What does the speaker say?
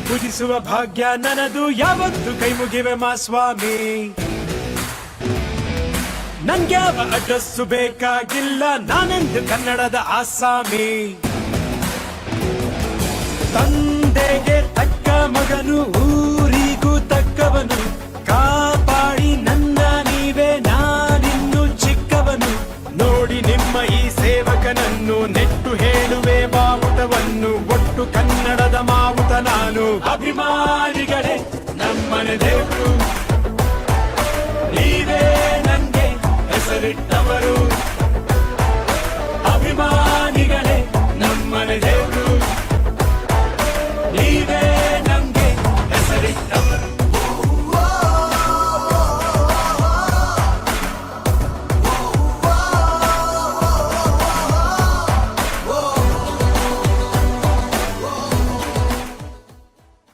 ಪೂಜಿಸುವ ಭಾಗ್ಯ ನನದು ಯಾವತ್ತು ಕೈ ಮುಗಿವೆ ಮಾ ಸ್ವಾಮಿ ನನ್ಗ್ಯಾವ ಅಡ್ರೆಸ್ಸು ಬೇಕಾಗಿಲ್ಲ ನಾನೆಂದು ಕನ್ನಡದ ಆಸಾಮಿ ತಂದೆಗೆ ತಕ್ಕ ಮಗನು ಊರಿಗೂ ತಕ್ಕವನು ಕಾಪಾಡಿ ನನ್ನ ನೀವೇ ನಾನಿನ್ನು ಚಿಕ್ಕವನು ನೋಡಿ ನಿಮ್ಮ ಈ ಸೇವಕನನ್ನು ನೆಟ್ಟು ಹೇಳುವೆ ಮಾವುತವನ್ನು ಒಟ್ಟು ಕನ್ನಡದ ಮಾವುತ ನಾನು ಅಭಿಮಾನಿಗಳೇ ನಮ್ಮನೆ ದೇವರು